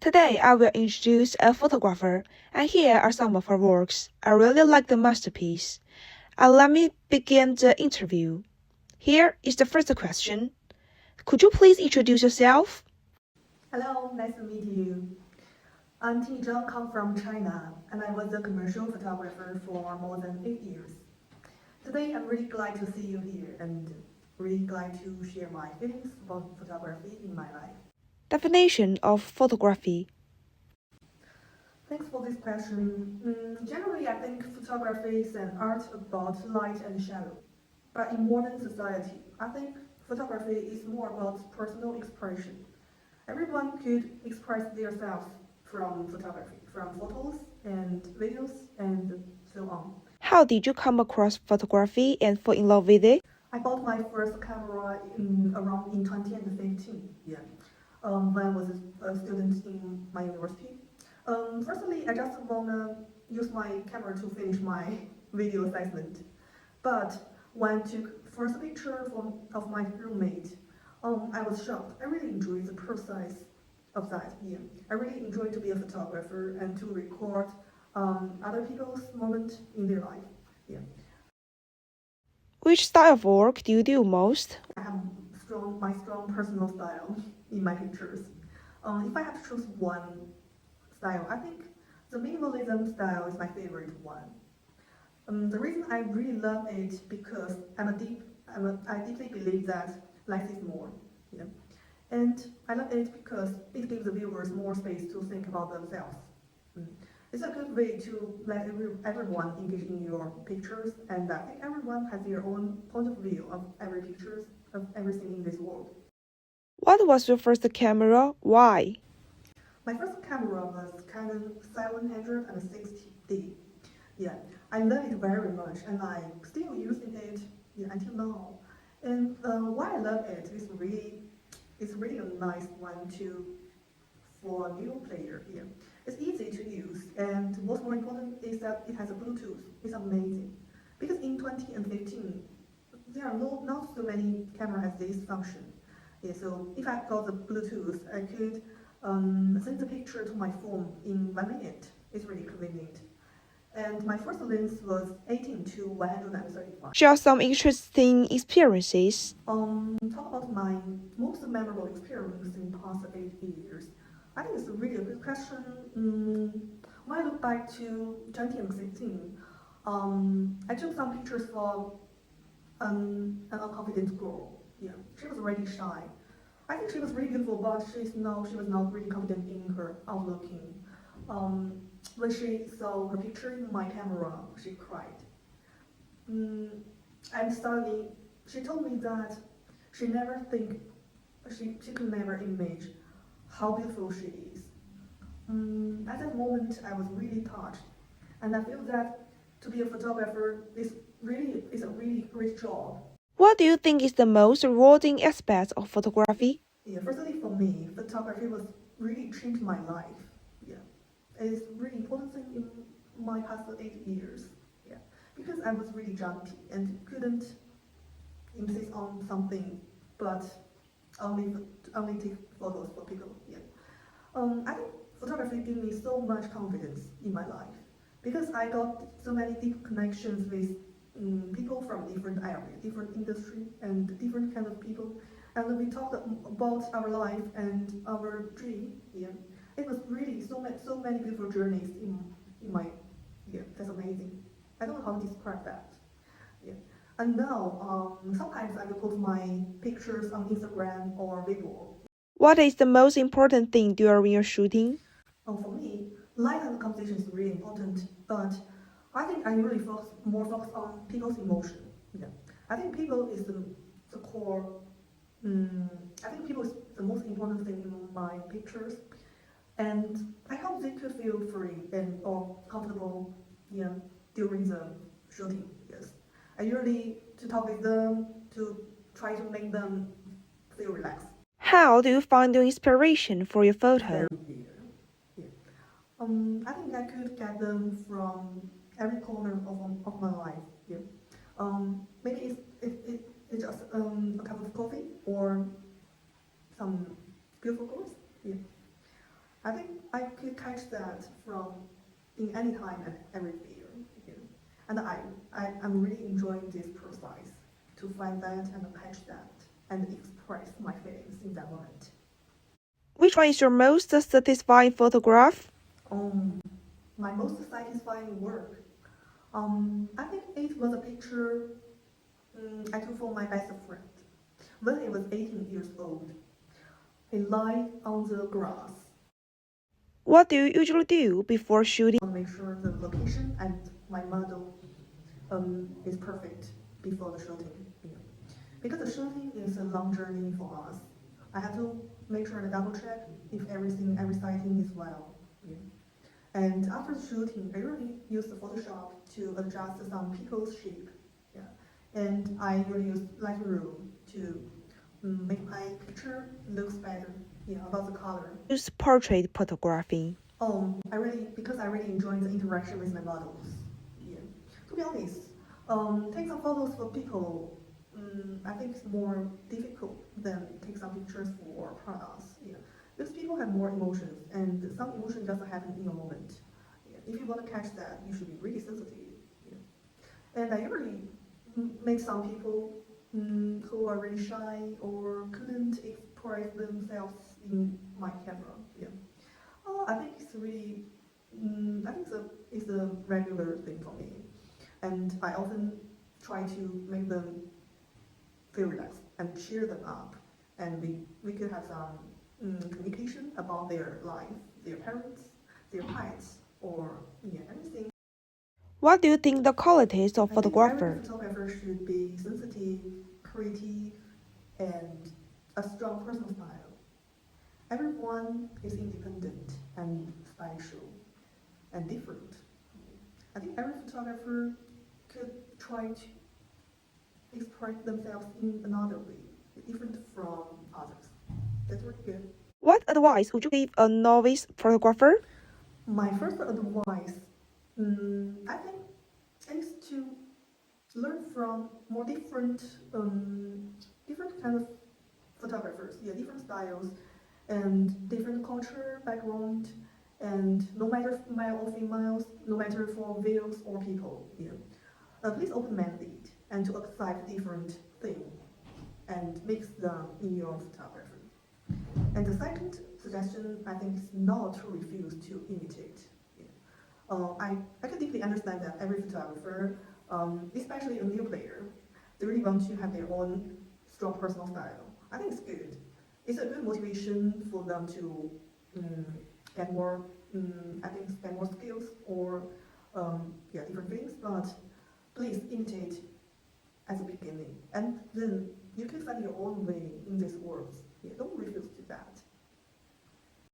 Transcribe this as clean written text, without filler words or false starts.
Today, I will introduce a photographer, and here are some of her works. I really like the masterpiece. Let me begin the interview. Here is the first question. Could you please introduce yourself? Hello, nice to meet you. I'm Ti Zhang, come from China, and I was a commercial photographer for more than 8 years. Today, I'm really glad to see you here and really glad to share my feelings about photography in my life. Definition of photography. Thanks for this question. Generally, I think photography is an art about light and shadow. But in modern society, I think photography is more about personal expression. Everyone could express themselves from photography, from photos and videos and so on. How did you come across photography and fall in love with it? I bought my first camera around in 2015. Yeah, when I was a student in my university. Firstly, I just wanna use my camera to finish my video assignment. But when I took first picture of my roommate, I was shocked. I really enjoyed the process of that. Yeah, I really enjoy to be a photographer and to record other people's moment in their life. Yeah. Which style of work do you do most? I have my strong personal style in my pictures. If I have to choose one style, I think the minimalism style is my favorite one. The reason I really love it because I deeply believe that less is more. Yeah. And I love it because it gives the viewers more space to think about themselves. Mm. It's a good way to let everyone engage in your pictures, and I think everyone has their own point of view of every pictures of everything in this world. What was your first camera? Why? My first camera was Canon 760D. Yeah, I love it very much, and I'm still using it until now. And why I love it is it's really a nice one for a new player. Yeah, it's easy to use, and what's more important is that it has a Bluetooth. It's amazing because in 2015 there are not so many cameras has this function. Yeah, so if I got the Bluetooth, I could send the picture to my phone in 1 minute. It's really convenient. And my first lens was 18 to 135. Share some interesting experiences. Talk about my most memorable experience in the past 8 years. I think it's a really good question. When I look back to 2016, I took some pictures for an unconfident girl. Yeah, she was already shy. I think she was really beautiful, but she was not really confident in her outlooking. Um, when she saw her picture in my camera, she cried. Mm, and suddenly, she told me that she never think she could never imagine how beautiful she is. At that moment, I was really touched, and I feel that to be a photographer is a really great job. What do you think is the most rewarding aspect of photography? Yeah, firstly for me, photography was really changed my life. Yeah, it's really important thing in my past 8 years. Yeah, because I was really jumpy and couldn't insist on something, but only only take photos for people. Yeah, I think photography gave me so much confidence in my life because I got so many deep connections with people from different areas, different industry, and different kind of people. And we talked about our life and our dream. Yeah, it was really so many beautiful journeys in my yeah. That's amazing. I don't know how to describe that. Yeah. And now, sometimes I will post my pictures on Instagram or Weibo. What is the most important thing during your shooting? For me, light and composition is really important, but I think I really focus on people's emotion. Yeah. I think people is the core. I think people is the most important thing in my pictures, and I hope they could feel free and or comfortable, yeah, during the shooting. Yes, I usually to talk with them to try to make them feel relaxed. How do you find your inspiration for your photo? Yeah. I think I could get them from every corner of my life. Yeah. Maybe it's just a cup of coffee or some beautiful clothes. Yeah. I think I could catch that from in any time and everywhere. Yeah. And I'm really enjoying this process to find that and catch that and express my feelings in that moment. Which one is your most satisfying photograph? My most satisfying work. I think it was a picture I took for my best friend when he was 18 years old. He lied on the grass. What do you usually do before shooting? I want to make sure the location and my model is perfect before the shooting. Yeah. Because the shooting is a long journey for us. I have to make sure and double check if every sighting is well. Yeah. And after the shooting, I really use the Photoshop to adjust some people's shape. Yeah. And I really use Lightroom to make my picture looks better. Yeah, about the color. Use portrait photography. Because I really enjoy the interaction with my models. Yeah. To be honest, take some photos for people. I think it's more difficult than take some pictures for products. Yeah. Because people have more emotions, and some emotion doesn't happen in a moment. Yeah. If you want to catch that, you should be really sensitive. Yeah. And I usually make some people who are really shy or couldn't express themselves in my camera. Yeah. I think it's really, I think it's a regular thing for me. And I often try to make them feel relaxed and cheer them up. And we could have some communication about their life, their parents, their pets, or yeah, anything. What do you think the qualities of I think every photographer? photographer should be sensitive, creative, and a strong personal style. Everyone is independent and special and different. I think every photographer could try to express themselves in another way, different from others. That's really good. What advice would you give a novice photographer? My first advice, I think, is to learn from more different kind of photographers, yeah, different styles, and different culture background, and no matter male or females, no matter for males or people, yeah. Please open-minded and to accept different things and mix them in your photography. And the second suggestion, I think, is not to refuse to imitate. Yeah. I can deeply understand that every photographer, especially a new player, they really want to have their own strong personal style. I think it's good. It's a good motivation for them to get more, I think, get more skills or yeah, different things. But please imitate at the beginning, and then you can find your own way in this world. Yeah, don't